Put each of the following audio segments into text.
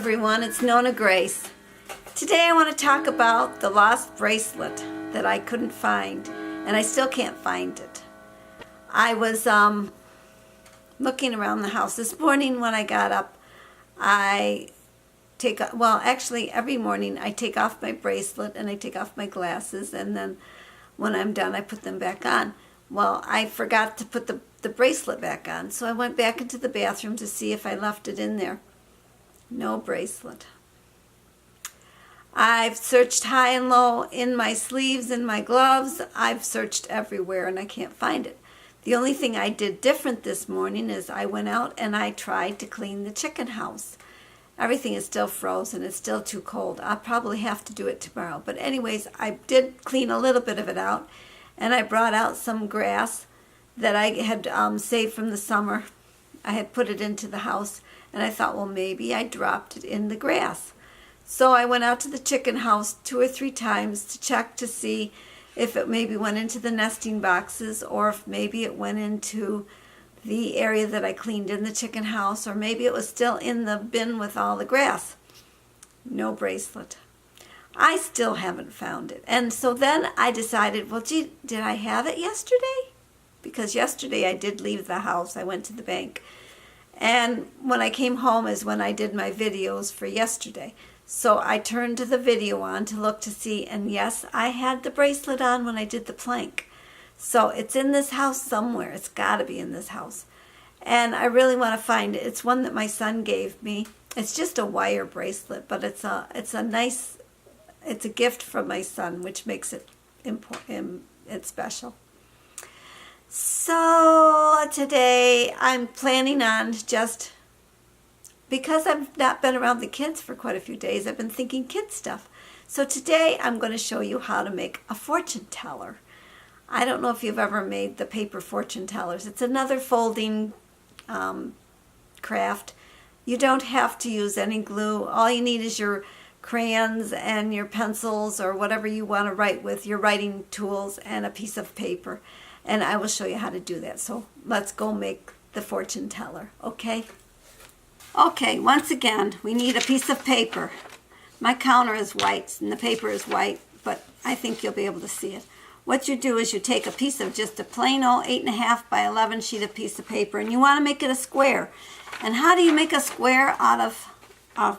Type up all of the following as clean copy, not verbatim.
everyone, it's NonnaGrace. Today I want to talk about the lost bracelet that I couldn't find, and I still can't find it. I was looking around the house. This morning when I got up, actually every morning I take off my bracelet and I take off my glasses, and then when I'm done I put them back on. Well, I forgot to put the bracelet back on, so I went back into the bathroom to see if I left it in there. No bracelet. I've searched high and low, in my sleeves, in my gloves. I've searched everywhere and I can't find it. The only thing I did different this morning is I went out and I tried to clean the chicken house. Everything is still frozen. It's still too cold. I'll probably have to do it tomorrow. But anyways, I did clean a little bit of it out, and I brought out some grass that I had saved from the summer. I had put it into the house, and I thought, well, maybe I dropped it in the grass. So I went out to the chicken house 2 or 3 times to check to see if it maybe went into the nesting boxes, or if maybe it went into the area that I cleaned in the chicken house, or maybe it was still in the bin with all the grass. No bracelet. I still haven't found it. And so then I decided, well, gee, did I have it yesterday? Because yesterday I did leave the house. I went to the bank. And when I came home is when I did my videos for yesterday. So I turned the video on to look to see, and yes, I had the bracelet on when I did the plank. So it's in this house somewhere. It's got to be in this house. And I really want to find it. It's one that my son gave me. It's just a wire bracelet, but it's a gift from my son, which makes it important. It's special. So today I'm planning on just, because I've not been around the kids for quite a few days, I've been thinking kid stuff. So today I'm going to show you how to make a fortune teller. I don't know if you've ever made the paper fortune tellers. It's another folding craft. You don't have to use any glue. All you need is your crayons and your pencils, or whatever you want to write with, your writing tools, and a piece of paper. And I will show you how to do that. So let's go make the fortune teller, okay? Okay, once again, we need a piece of paper. My counter is white and the paper is white, but I think you'll be able to see it. What you do is you take a piece of just a plain old 8.5 by 11 sheet of piece of paper, and you want to make it a square. And how do you make a square out of a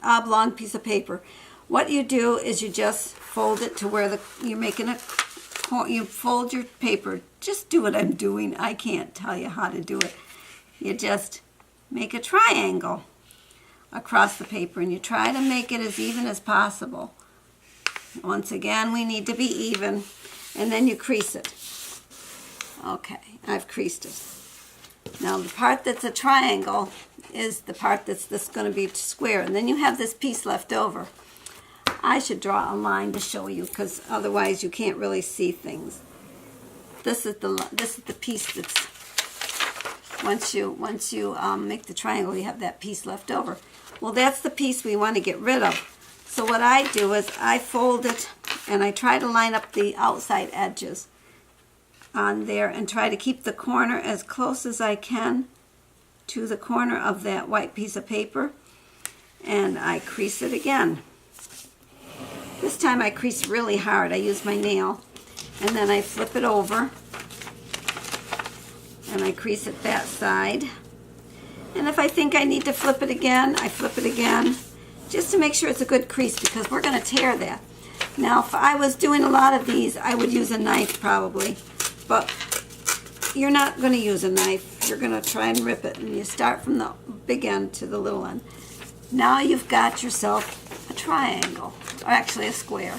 oblong piece of paper? What you do is you just fold it to where you're making a, you fold your paper. Just do what I'm doing. I can't tell you how to do it. You just make a triangle across the paper, and you try to make it as even as possible. Once again, we need to be even, and then you crease it. Okay, I've creased it. Now the part that's a triangle is the part that's going to be square, and then you have this piece left over. I should draw a line to show you, because otherwise you can't really see things. This is the piece that's, once you make the triangle, you have that piece left over. Well, that's the piece we want to get rid of. So what I do is I fold it, and I try to line up the outside edges on there, and try to keep the corner as close as I can to the corner of that white piece of paper, and I crease it again. This time I crease really hard. I use my nail, and then I flip it over, and I crease it that side. And if I think I need to flip it again, I flip it again, just to make sure it's a good crease, because we're going to tear that. Now, if I was doing a lot of these, I would use a knife probably, but you're not going to use a knife. You're going to try and rip it, and you start from the big end to the little end. Now you've got yourself a triangle, or actually a square.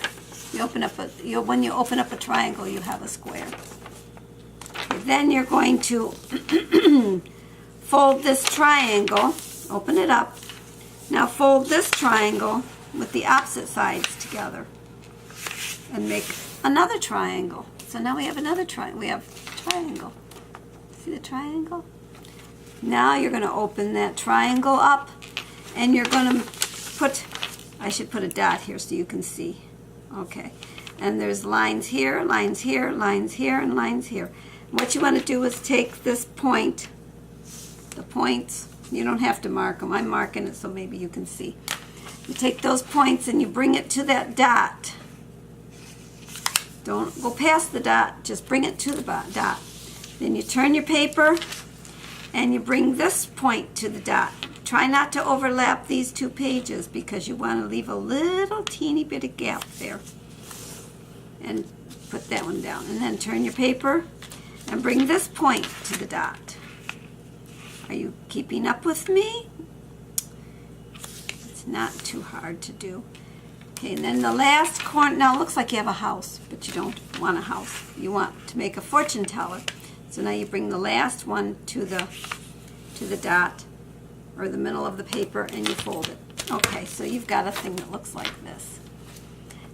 When you open up a triangle, you have a square. Okay, then you're going to fold this triangle, open it up. Now fold this triangle with the opposite sides together and make another triangle. So now we have another triangle. We have a triangle. See the triangle? Now you're going to open that triangle up, and you're going to put, I should put a dot here so you can see. Okay. And there's lines here, lines here, lines here, and lines here. What you want to do is take this point, the points, You don't have to mark them. I'm marking it so maybe you can see. You take those points and you bring it to that dot. Don't go past the dot, just bring it to the dot. Then you turn your paper and you bring this point to the dot. Try not to overlap these two pages because you want to leave a little teeny bit of gap there. And put that one down. And then turn your paper and bring this point to the dot. Are you keeping up with me? It's not too hard to do. Okay, and then the last corner, now it looks like you have a house, but you don't want a house. You want to make a fortune teller. So now you bring the last one to the dot, or the middle of the paper, and you fold it. Okay, so you've got a thing that looks like this.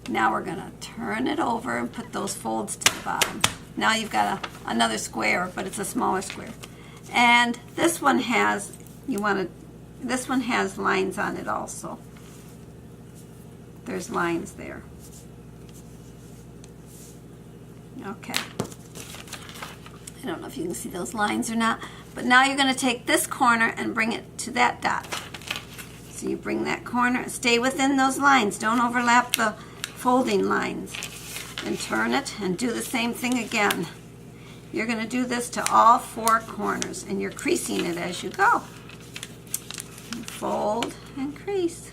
Now we're gonna turn it over and put those folds to the bottom. Now you've got another square, but it's a smaller square. And this one has, this one has lines on it also. There's lines there. Okay. I don't know if you can see those lines or not, but now you're going to take this corner and bring it to that dot. So you bring that corner, stay within those lines, don't overlap the folding lines, and turn it and do the same thing again. You're going to do this to all four corners, and you're creasing it as you go. Fold and crease.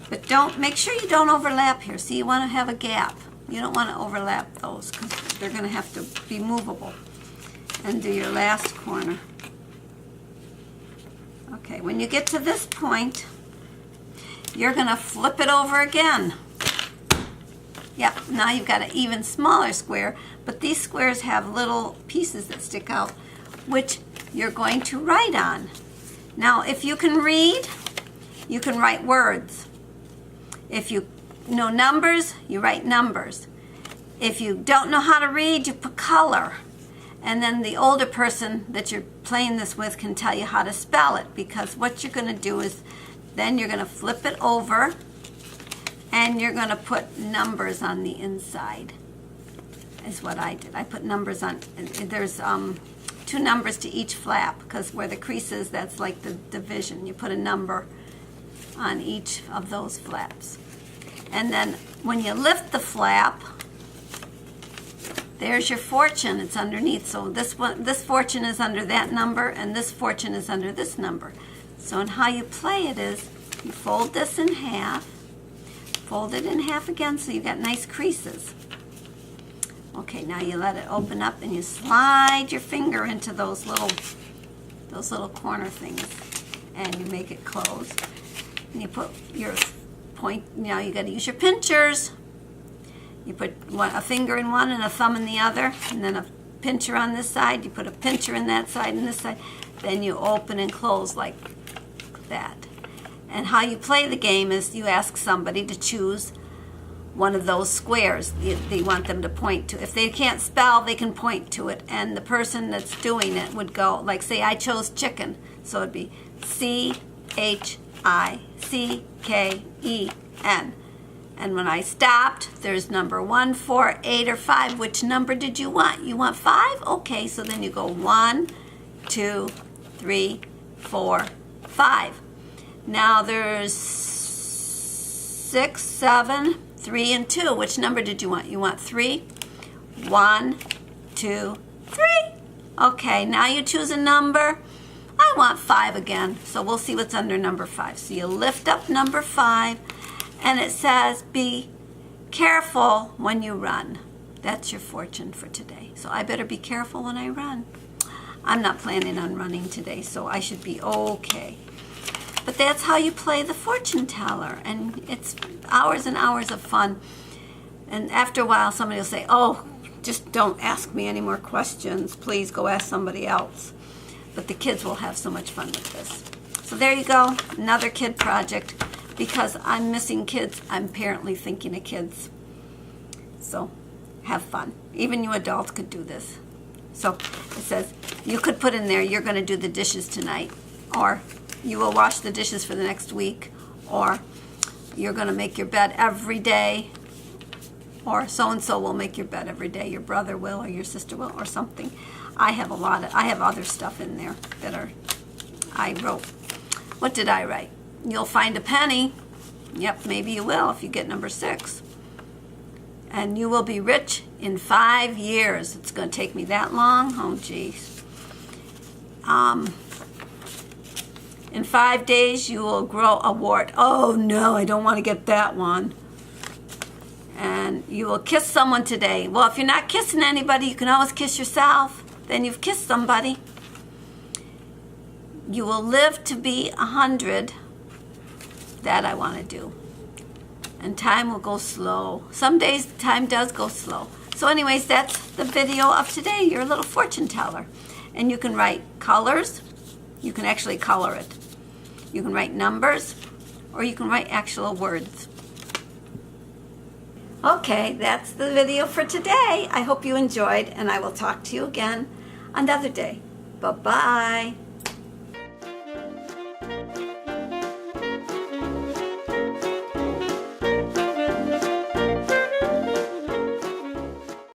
But make sure you don't overlap here. See, you want to have a gap. You don't want to overlap those because they're going to have to be movable. And do your last corner. Okay, when you get to this point, you're going to flip it over again. Yep, now you've got an even smaller square, but these squares have little pieces that stick out, which you're going to write on. Now, if you can read, you can write words. If you know numbers, you write numbers. If you don't know how to read, you put color. And then the older person that you're playing this with can tell you how to spell it, because what you're going to do is then you're going to flip it over and you're going to put numbers on the inside, is what I did. I put numbers on. There's 2 numbers to each flap, because where the crease is, that's like the division. You put a number on each of those flaps. And then when you lift the flap, there's your fortune. It's underneath. So this fortune is under that number, and this fortune is under this number. So and how you play it is you fold this in half, fold it in half again, so you've got nice creases. Okay, now you let it open up and you slide your finger into those little corner things, and you make it close. And you put your point. Now you got to use your pinchers. You put a finger in one and a thumb in the other, and then a pincher on this side. You put a pincher in that side and this side. Then you open and close like that. And how you play the game is you ask somebody to choose one of those squares they want them to point to. If they can't spell, they can point to it, and the person that's doing it would go, like say I chose chicken, so it'd be CHICKEN. And when I stopped, there's number 1, 4, 8, or 5. Which number did you want? You want 5? Okay, so then you go 1, 2, 3, 4, 5. Now there's 6, 7, 3, and 2. Which number did you want? You want 3? 1, 2, 3. Okay, now you choose a number. I want 5 again, so we'll see what's under number 5. So you lift up number 5, and it says, be careful when you run. That's your fortune for today. So I better be careful when I run. I'm not planning on running today, so I should be okay. But that's how you play the fortune teller, and it's hours and hours of fun. And after a while, somebody will say, oh, just don't ask me any more questions. Please go ask somebody else. But the kids will have so much fun with this. So there you go, another kid project. Because I'm missing kids, I'm apparently thinking of kids. So have fun. Even you adults could do this. So it says, you could put in there, you're going to do the dishes tonight, or you will wash the dishes for the next week, or you're going to make your bed every day, or so-and-so will make your bed every day. Your brother will, or your sister will, or something. I have other stuff in there that are I wrote. What did I write? You'll find a penny. Yep, maybe you will if you get number 6. And you will be rich in 5 years. It's going to take me that long? Oh, geez. In 5 days, you will grow a wart. Oh, no, I don't want to get that one. And you will kiss someone today. Well, if you're not kissing anybody, you can always kiss yourself. Then you've kissed somebody. You will live to be 100. That I want to do. And time will go slow. Some days time does go slow. So anyways, that's the video of today. You're a little fortune teller. And you can write colors. You can actually color it. You can write numbers, or you can write actual words. Okay, that's the video for today. I hope you enjoyed, and I will talk to you again another day. Bye-bye.